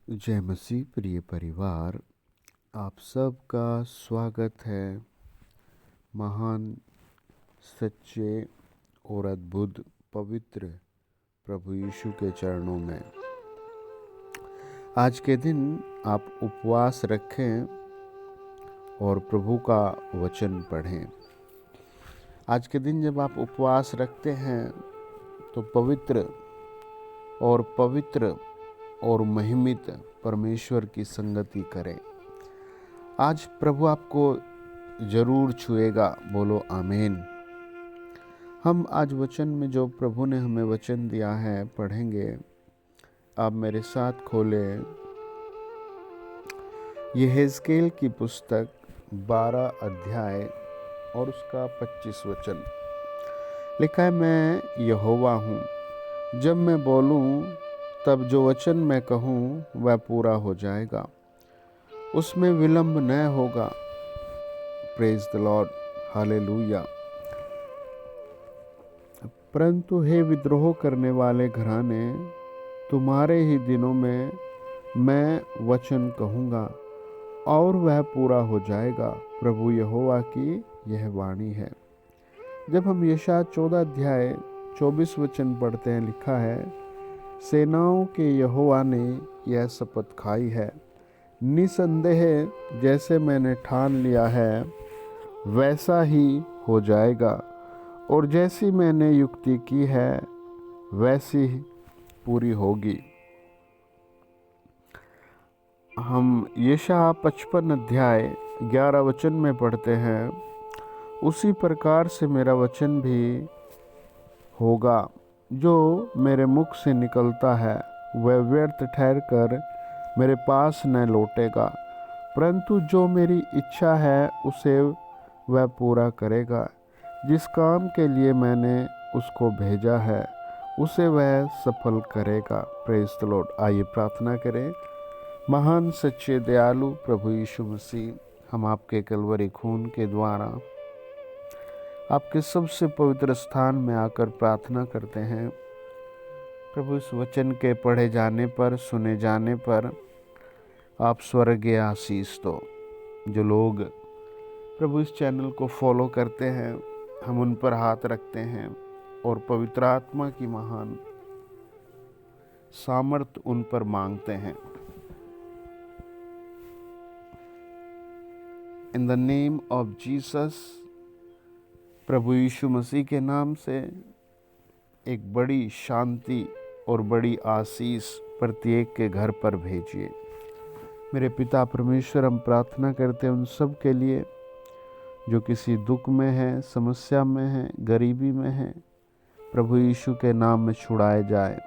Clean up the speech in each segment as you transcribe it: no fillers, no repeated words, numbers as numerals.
जय मसीह प्रिय परिवार, आप सबका स्वागत है महान, सच्चे और अद्भुत पवित्र प्रभु यीशु के चरणों में। आज के दिन आप उपवास रखें और प्रभु का वचन पढ़ें। आज के दिन जब आप उपवास रखते हैं तो पवित्र और महिमित परमेश्वर की संगति करें। आज प्रभु आपको जरूर छुएगा, बोलो आमीन। हम आज वचन में जो प्रभु ने हमें वचन दिया है पढ़ेंगे। आप मेरे साथ खोलें यहेजकेल की पुस्तक 12 अध्याय और उसका 25 वचन। लिखा है, मैं यहोवा हूँ, जब मैं बोलूँ तब जो वचन मैं कहूँ वह पूरा हो जाएगा, उसमें विलंब न होगा। Praise the Lord, hallelujah. परंतु हे विद्रोह करने वाले घराने, तुम्हारे ही दिनों में मैं वचन कहूँगा और वह पूरा हो जाएगा। प्रभु यहोवा की यह वाणी है। जब हम यशायाह 14 अध्याय 24 वचन पढ़ते हैं, लिखा है, सेनाओं के यहोवा ने यह शपथ खाई है, निसंदेह जैसे मैंने ठान लिया है वैसा ही हो जाएगा, और जैसी मैंने युक्ति की है वैसी ही पूरी होगी। हम यशायाह 55 अध्याय 11 वचन में पढ़ते हैं, उसी प्रकार से मेरा वचन भी होगा जो मेरे मुख से निकलता है, वह व्यर्थ ठहर कर मेरे पास न लौटेगा, परंतु जो मेरी इच्छा है उसे वह पूरा करेगा। जिस काम के लिए मैंने उसको भेजा है उसे वह सफल करेगा। Praise the Lord. आइए प्रार्थना करें। महान सच्चे दयालु प्रभु यीशु मसीह, हम आपके कलवरी खून के द्वारा आपके सबसे पवित्र स्थान में आकर प्रार्थना करते हैं। प्रभु, इस वचन के पढ़े जाने पर, सुने जाने पर आप स्वर्गीय आशीष दो। जो लोग प्रभु इस चैनल को फॉलो करते हैं, हम उन पर हाथ रखते हैं और पवित्र आत्मा की महान सामर्थ उन पर मांगते हैं। In the name of Jesus, प्रभु यीशु मसीह के नाम से एक बड़ी शांति और बड़ी आशीष प्रत्येक के घर पर भेजिए। मेरे पिता परमेश्वर, हम प्रार्थना करते हैं उन सब के लिए जो किसी दुख में है, समस्या में है, गरीबी में है, प्रभु यीशु के नाम में छुड़ाए जाए।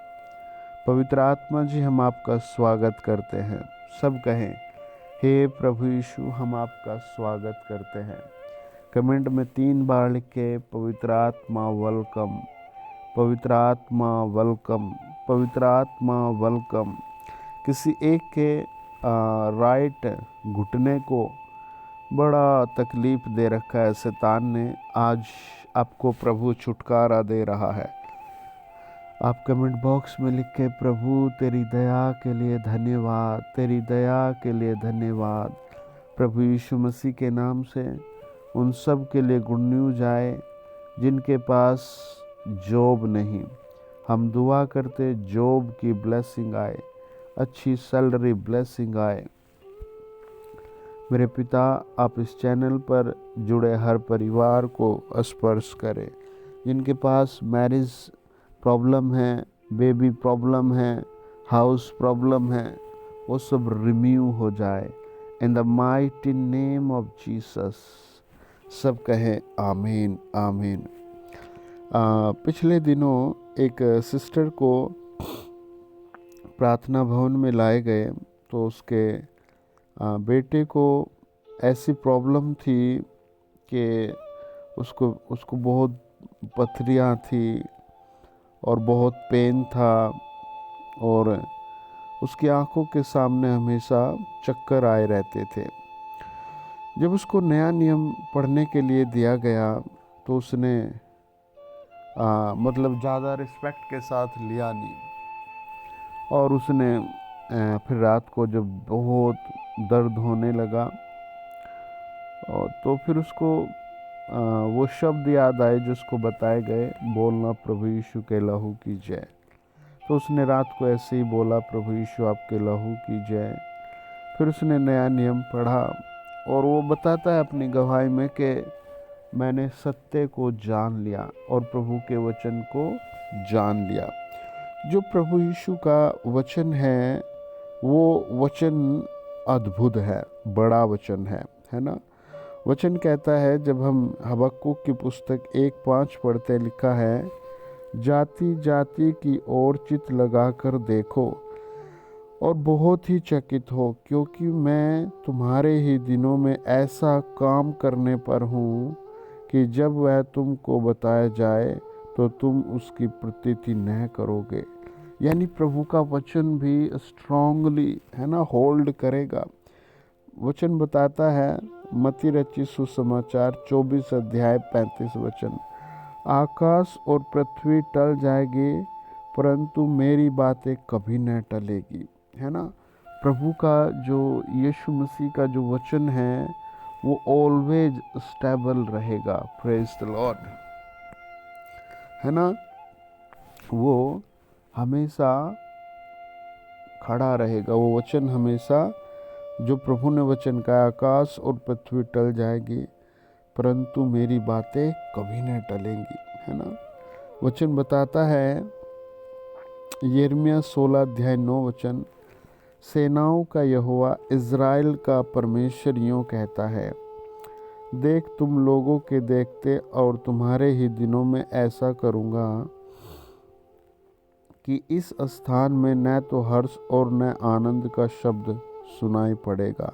पवित्र आत्मा जी, हम आपका स्वागत करते हैं। सब कहें, हे प्रभु यीशु, हम आपका स्वागत करते हैं। कमेंट में 3 बार लिखे, पवित्र आत्मा वेलकम, पवित्र आत्मा वेलकम, पवित्र आत्मा वेलकम। किसी एक के राइट घुटने को बड़ा तकलीफ दे रखा है शैतान ने, आज आपको प्रभु छुटकारा दे रहा है। आप कमेंट बॉक्स में लिख के, प्रभु तेरी दया के लिए धन्यवाद, तेरी दया के लिए धन्यवाद। प्रभु यीशु मसीह के नाम से उन सब के लिए गुड न्यूज आए जिनके पास जॉब नहीं। हम दुआ करते जॉब की ब्लेसिंग आए, अच्छी सैलरी ब्लेसिंग आए। मेरे पिता, आप इस चैनल पर जुड़े हर परिवार को स्पर्श करें। जिनके पास मैरिज प्रॉब्लम है, बेबी प्रॉब्लम है, हाउस प्रॉब्लम है, वो सब रिम्यू हो जाए in the mighty name of Jesus. सब कहें आमीन, आमीन। पिछले दिनों एक सिस्टर को प्रार्थना भवन में लाए गए तो उसके बेटे को ऐसी प्रॉब्लम थी कि उसको बहुत पथरियाँ थी और बहुत पेन था, और उसकी आंखों के सामने हमेशा चक्कर आए रहते थे। जब उसको नया नियम पढ़ने के लिए दिया गया तो उसने मतलब ज़्यादा रिस्पेक्ट के साथ लिया नहीं, और उसने फिर रात को जब बहुत दर्द होने लगा और तो फिर उसको वो शब्द याद आए जो उसको बताए गए, बोलना प्रभु यीशु के लहू की जय। तो उसने रात को ऐसे ही बोला, प्रभु यीशु आपके लहू की जय। फिर उसने नया नियम पढ़ा और वो बताता है अपनी गवाही में कि मैंने सत्य को जान लिया और प्रभु के वचन को जान लिया। जो प्रभु यीशु का वचन है वो वचन अद्भुत है, बड़ा वचन है ना। वचन कहता है, जब हम हबक्कुक की पुस्तक 1:5 पढ़ते, लिखा है, जाति जाति की ओर चित्त लगाकर देखो और बहुत ही चकित हो, क्योंकि मैं तुम्हारे ही दिनों में ऐसा काम करने पर हूँ कि जब वह तुमको बताया जाए तो तुम उसकी प्रतीति न करोगे। यानी प्रभु का वचन भी स्ट्रांगली है ना होल्ड करेगा। वचन बताता है, मत्ती रचित सुसमाचार 24 अध्याय 35 वचन, आकाश और पृथ्वी टल जाएगी परंतु मेरी बातें कभी न टलेगी। है ना, प्रभु का जो यीशु मसीह का जो वचन है वो ऑलवेज स्टेबल रहेगा। Praise the Lord. है ना, वो हमेशा खड़ा रहेगा। वो वचन हमेशा, जो प्रभु ने वचन कहा, आकाश और पृथ्वी टल जाएगी परंतु मेरी बातें कभी न टलेंगी। है ना, वचन बताता है, यिर्मयाह 16 अध्याय 9 वचन, सेनाओं का यहोवा इज़राइल का परमेश्वर यूं कहता है, देख तुम लोगों के देखते और तुम्हारे ही दिनों में ऐसा करूँगा कि इस स्थान में न तो हर्ष और न आनंद का शब्द सुनाई पड़ेगा,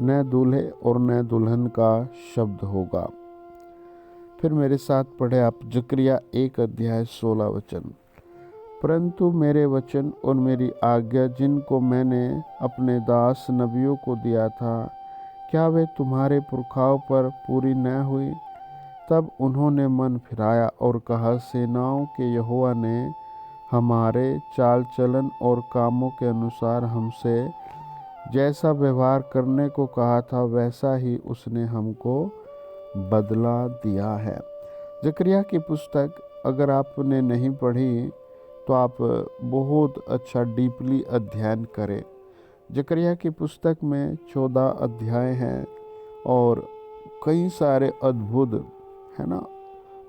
न दूल्हे और न दुल्हन का शब्द होगा। फिर मेरे साथ पढ़े आप जकरिया 1 अध्याय 16 वचन, परंतु मेरे वचन और मेरी आज्ञा जिनको मैंने अपने दास नबियों को दिया था, क्या वे तुम्हारे पुरखाओं पर पूरी न हुई? तब उन्होंने मन फिराया और कहा, सेनाओं के यहोवा ने हमारे चाल चलन और कामों के अनुसार हमसे जैसा व्यवहार करने को कहा था वैसा ही उसने हमको बदला दिया है। जकरिया की पुस्तक अगर आपने नहीं पढ़ी तो आप बहुत अच्छा डीपली अध्ययन करें। जकरिया की पुस्तक में 14 अध्याय हैं और कई सारे अद्भुत, है ना,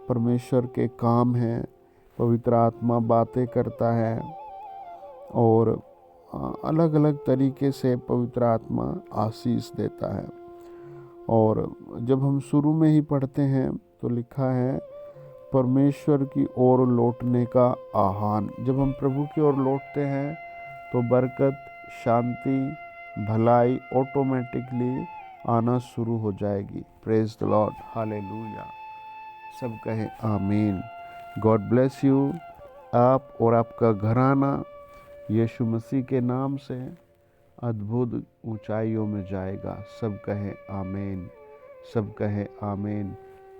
परमेश्वर के काम हैं। पवित्र आत्मा बातें करता है और अलग अलग तरीके से पवित्र आत्मा आशीष देता है। और जब हम शुरू में ही पढ़ते हैं तो लिखा है, परमेश्वर की ओर लौटने का आह्वान। जब हम प्रभु की ओर लौटते हैं तो बरकत, शांति, भलाई ऑटोमेटिकली आना शुरू हो जाएगी। Praise the Lord, hallelujah. सब कहें आमीन। God bless you. आप और आपका घराना यीशु मसीह के नाम से अद्भुत ऊंचाइयों में जाएगा। सब कहें आमीन, सब कहें आमीन।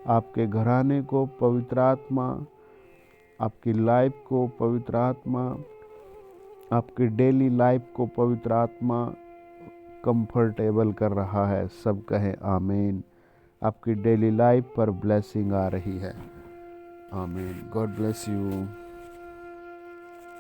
आपके घराने को पवित्र आत्मा, आपकी लाइफ को पवित्र आत्मा, आपकी डेली लाइफ को पवित्र आत्मा कंफर्टेबल कर रहा है। सब कहें आमीन। आपकी डेली लाइफ पर ब्लेसिंग आ रही है। आमीन। God bless you.